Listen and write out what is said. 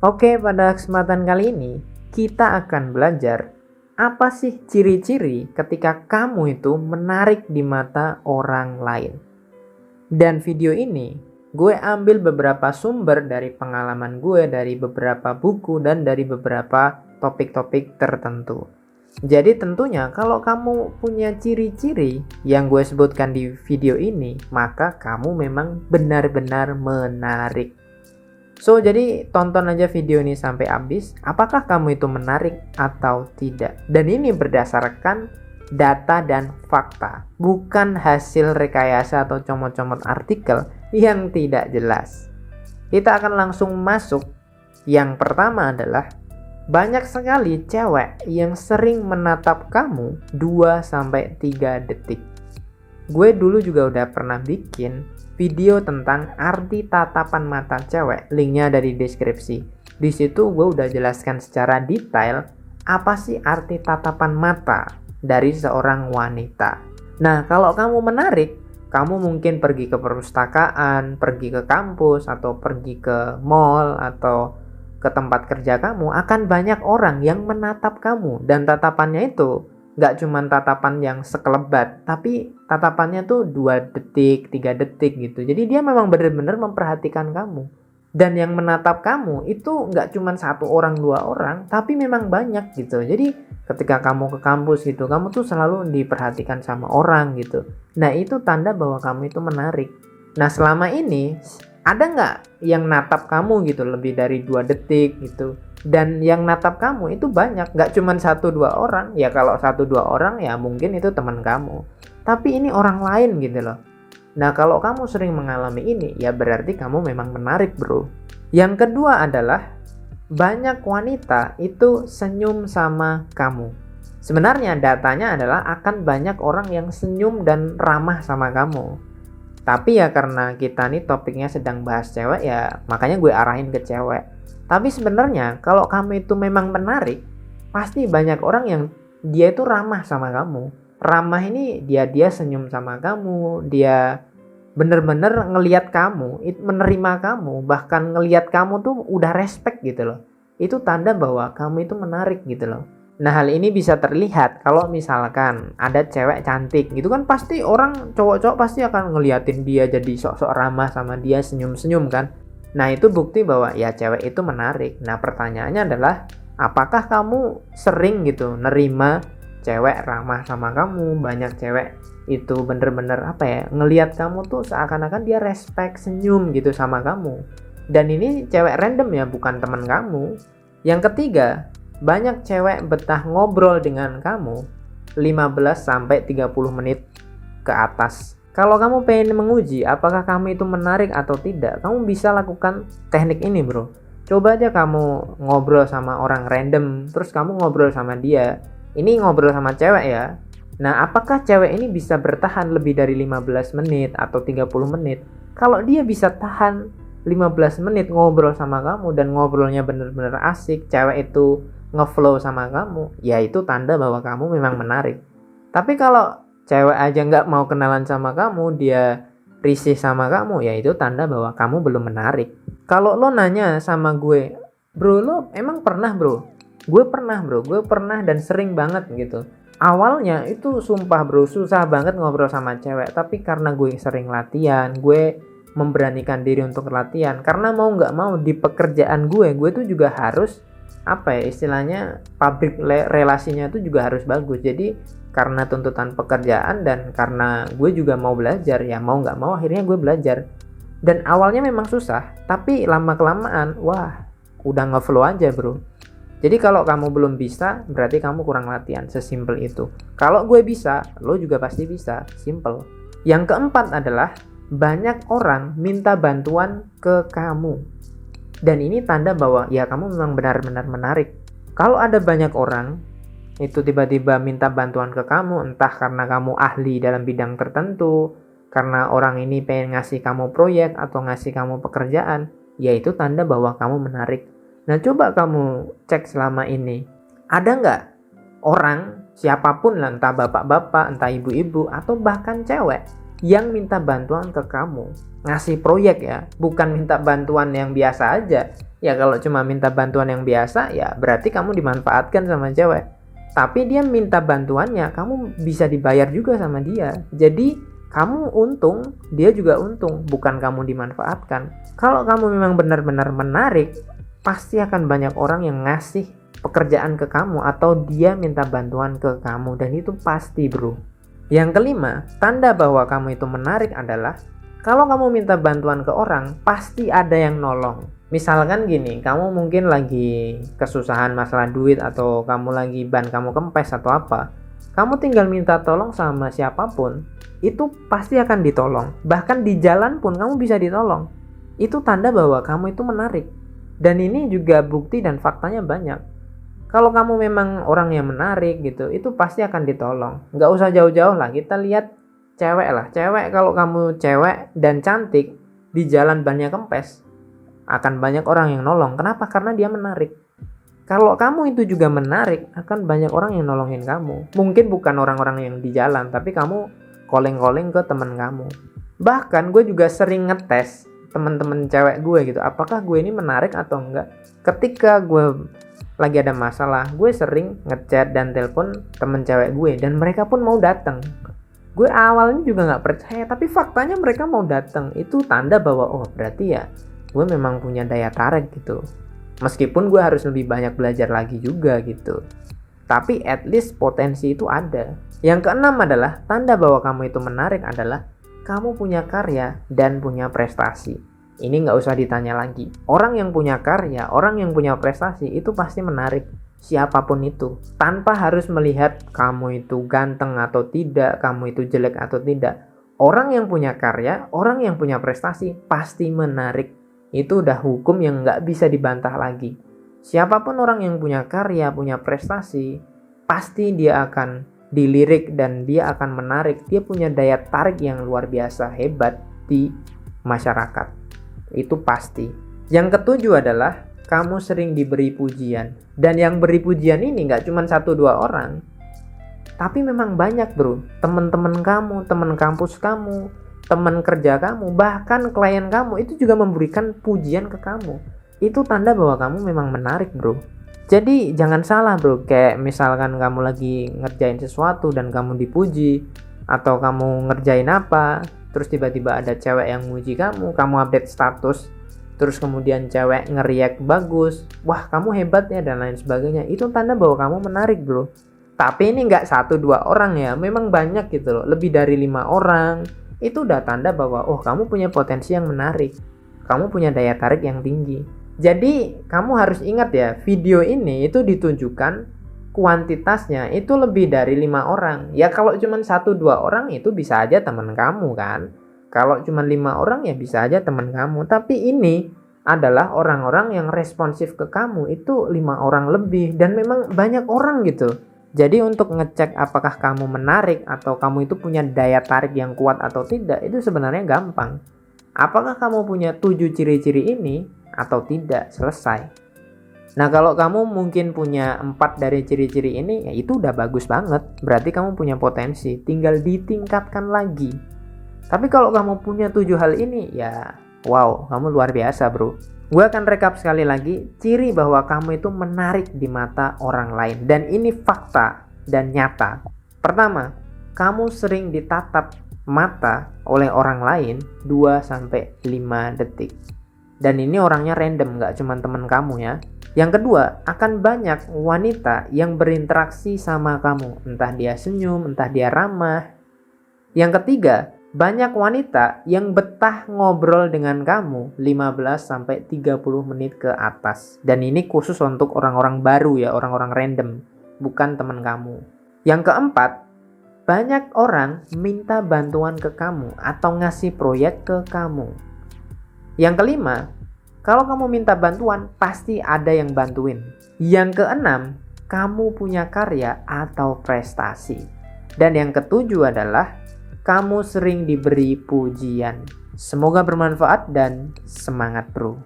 Oke, pada kesempatan kali ini kita akan belajar apa sih ciri-ciri ketika kamu itu menarik di mata orang lain. Dan video ini gue ambil beberapa sumber dari pengalaman gue, dari beberapa buku, dan dari beberapa topik-topik tertentu. Jadi tentunya kalau kamu punya ciri-ciri yang gue sebutkan di video ini, maka kamu memang benar-benar menarik. So, jadi tonton aja video ini sampai habis. Apakah kamu itu menarik atau tidak? Dan ini berdasarkan data dan fakta, bukan hasil rekayasa atau comot-comot artikel yang tidak jelas. Kita akan langsung masuk. Yang pertama adalah banyak sekali cewek yang sering menatap kamu 2-3 detik. Gue dulu juga udah pernah bikin video tentang arti tatapan mata cewek, linknya ada di deskripsi. Di situ gue udah jelaskan secara detail apa sih arti tatapan mata dari seorang wanita. Nah, kalau kamu menarik, kamu mungkin pergi ke perpustakaan, pergi ke kampus, atau pergi ke mall, atau ke tempat kerja kamu, akan banyak orang yang menatap kamu. Dan tatapannya itu nggak cuma tatapan yang sekelebat, tapi tatapannya tuh 2 detik, 3 detik gitu. Jadi dia memang benar-benar memperhatikan kamu. Dan yang menatap kamu itu nggak cuma 1 orang, 2 orang, tapi memang banyak gitu. Jadi ketika kamu ke kampus gitu, kamu tuh selalu diperhatikan sama orang gitu. Nah, itu tanda bahwa kamu itu menarik. Nah, selama ini ada nggak yang natap kamu gitu lebih dari 2 detik gitu? Dan yang natap kamu itu banyak, nggak cuma 1-2 orang. Ya kalau 1-2 orang ya mungkin itu teman kamu, tapi ini orang lain gitu loh. Nah, kalau kamu sering mengalami ini, ya berarti kamu memang menarik, bro. Yang kedua adalah banyak wanita itu senyum sama kamu. Sebenarnya datanya adalah akan banyak orang yang senyum dan ramah sama kamu. Tapi ya karena kita nih topiknya sedang bahas cewek, ya makanya gue arahin ke cewek. Tapi sebenarnya kalau kamu itu memang menarik, pasti banyak orang yang dia itu ramah sama kamu. Ramah ini dia senyum sama kamu, dia bener-bener ngelihat kamu, menerima kamu, bahkan ngelihat kamu tuh udah respect gitu loh. Itu tanda bahwa kamu itu menarik gitu loh. Nah, hal ini bisa terlihat kalau misalkan ada cewek cantik gitu kan, pasti orang cowok-cowok pasti akan ngeliatin dia, jadi sok-sok ramah sama dia, senyum-senyum kan. Nah, itu bukti bahwa ya cewek itu menarik. Nah, pertanyaannya adalah apakah kamu sering gitu nerima cewek ramah sama kamu? Banyak cewek itu bener-bener ngelihat kamu tuh seakan-akan dia respect, senyum gitu sama kamu. Dan ini cewek random ya, bukan teman kamu. Yang ketiga, banyak cewek betah ngobrol dengan kamu 15-30 menit ke atas. Kalau kamu pengen menguji apakah kamu itu menarik atau tidak, kamu bisa lakukan teknik ini, bro. Coba aja kamu ngobrol sama orang random, terus kamu ngobrol sama dia. Ini ngobrol sama cewek ya. Nah, apakah cewek ini bisa bertahan lebih dari 15 menit atau 30 menit? Kalau dia bisa tahan 15 menit ngobrol sama kamu dan ngobrolnya bener-bener asik, cewek itu ngeflow sama kamu, ya itu tanda bahwa kamu memang menarik. Tapi kalau cewek aja nggak mau kenalan sama kamu, dia risih sama kamu, ya itu tanda bahwa kamu belum menarik. Kalau lo nanya sama gue, bro, lo emang pernah, bro? Gue pernah, bro. Gue pernah dan sering banget gitu. Awalnya itu sumpah, bro, susah banget ngobrol sama cewek. Tapi karena gue sering latihan, gue memberanikan diri untuk latihan. Karena mau nggak mau di pekerjaan gue tuh juga harus istilahnya public relasinya itu juga harus bagus. Jadi karena tuntutan pekerjaan dan karena gue juga mau belajar, ya mau nggak mau akhirnya gue belajar. Dan awalnya memang susah, tapi lama kelamaan wah udah ngeflow aja, bro. Jadi kalau kamu belum bisa, berarti kamu kurang latihan, sesimpel itu. Kalau gue bisa, lo juga pasti bisa, simple. Yang keempat adalah banyak orang minta bantuan ke kamu. Dan ini tanda bahwa ya kamu memang benar-benar menarik. Kalau ada banyak orang itu tiba-tiba minta bantuan ke kamu, entah karena kamu ahli dalam bidang tertentu, karena orang ini pengen ngasih kamu proyek atau ngasih kamu pekerjaan, ya itu tanda bahwa kamu menarik. Nah, coba kamu cek selama ini, ada nggak orang siapapun lah, entah bapak-bapak, entah ibu-ibu, atau bahkan cewek, yang minta bantuan ke kamu, ngasih proyek ya, bukan minta bantuan yang biasa aja. Ya kalau cuma minta bantuan yang biasa ya berarti kamu dimanfaatkan sama cewek. Tapi dia minta bantuannya, kamu bisa dibayar juga sama dia. Jadi kamu untung, dia juga untung, bukan kamu dimanfaatkan. Kalau kamu memang benar-benar menarik, pasti akan banyak orang yang ngasih pekerjaan ke kamu atau dia minta bantuan ke kamu, dan itu pasti bro. Yang kelima, tanda bahwa kamu itu menarik adalah kalau kamu minta bantuan ke orang, pasti ada yang nolong. Misalkan gini, kamu mungkin lagi kesusahan masalah duit atau kamu lagi ban kamu kempes atau apa. Kamu tinggal minta tolong sama siapapun, itu pasti akan ditolong. Bahkan di jalan pun kamu bisa ditolong. Itu tanda bahwa kamu itu menarik. Dan ini juga bukti dan faktanya banyak. Kalau kamu memang orang yang menarik gitu, itu pasti akan ditolong. Nggak usah jauh-jauh lah, kita lihat cewek lah. Cewek, kalau kamu cewek dan cantik, di jalan bannya kempes, akan banyak orang yang nolong. Kenapa? Karena dia menarik. Kalau kamu itu juga menarik, akan banyak orang yang nolongin kamu. Mungkin bukan orang-orang yang di jalan, tapi kamu calling-calling ke teman kamu. Bahkan gue juga sering ngetes teman-teman cewek gue gitu, apakah gue ini menarik atau enggak. Ketika gue lagi ada masalah, gue sering ngechat dan telepon temen cewek gue, dan mereka pun mau datang. Gue awalnya juga nggak percaya, tapi faktanya mereka mau datang. Itu tanda bahwa oh berarti ya gue memang punya daya tarik gitu. Meskipun gue harus lebih banyak belajar lagi juga gitu, tapi at least potensi itu ada. Yang keenam adalah tanda bahwa kamu itu menarik adalah kamu punya karya dan punya prestasi. Ini nggak usah ditanya lagi. Orang yang punya karya, orang yang punya prestasi itu pasti menarik siapapun itu. Tanpa harus melihat kamu itu ganteng atau tidak, kamu itu jelek atau tidak. Orang yang punya karya, orang yang punya prestasi pasti menarik. Itu udah hukum yang nggak bisa dibantah lagi. Siapapun orang yang punya karya, punya prestasi, pasti dia akan dilirik dan dia akan menarik. Dia punya daya tarik yang luar biasa hebat di masyarakat. Itu pasti. Yang ketujuh adalah kamu sering diberi pujian. Dan yang beri pujian ini nggak cuma 1-2 orang, tapi memang banyak bro. Teman-teman kamu, teman kampus kamu, teman kerja kamu, bahkan klien kamu itu juga memberikan pujian ke kamu. Itu tanda bahwa kamu memang menarik bro. Jadi jangan salah bro, kayak misalkan kamu lagi ngerjain sesuatu dan kamu dipuji, atau kamu ngerjain apa, terus tiba-tiba ada cewek yang muji kamu update status, terus kemudian cewek ngeriak bagus, wah kamu hebat ya dan lain sebagainya. Itu tanda bahwa kamu menarik bro. Tapi ini nggak 1-2 orang ya, memang banyak gitu loh, lebih dari 5 orang. Itu udah tanda bahwa oh kamu punya potensi yang menarik, kamu punya daya tarik yang tinggi. Jadi kamu harus ingat ya, video ini itu ditunjukkan kuantitasnya itu lebih dari 5 orang. Ya kalau cuma 1-2 orang itu bisa aja teman kamu kan. Kalau cuma 5 orang ya bisa aja teman kamu. Tapi ini adalah orang-orang yang responsif ke kamu itu 5 orang lebih, dan memang banyak orang gitu. Jadi untuk ngecek apakah kamu menarik atau kamu itu punya daya tarik yang kuat atau tidak, itu sebenarnya gampang. Apakah kamu punya 7 ciri-ciri ini atau tidak, selesai. Nah kalau kamu mungkin punya 4 dari ciri-ciri ini, ya itu udah bagus banget. Berarti kamu punya potensi, tinggal ditingkatkan lagi. Tapi kalau kamu punya 7 hal ini, ya wow, kamu luar biasa bro. Gue akan rekap sekali lagi ciri bahwa kamu itu menarik di mata orang lain. Dan ini fakta dan nyata. Pertama, kamu sering ditatap mata oleh orang lain 2-5 detik. Dan ini orangnya random, gak cuma teman kamu ya. Yang kedua, akan banyak wanita yang berinteraksi sama kamu. Entah dia senyum, entah dia ramah. Yang ketiga, banyak wanita yang betah ngobrol dengan kamu 15-30 menit ke atas. Dan ini khusus untuk orang-orang baru ya, orang-orang random, bukan teman kamu. Yang keempat, banyak orang minta bantuan ke kamu atau ngasih proyek ke kamu. Yang kelima, kalau kamu minta bantuan, pasti ada yang bantuin. Yang keenam, kamu punya karya atau prestasi. Dan yang ketujuh adalah kamu sering diberi pujian. Semoga bermanfaat dan semangat bro.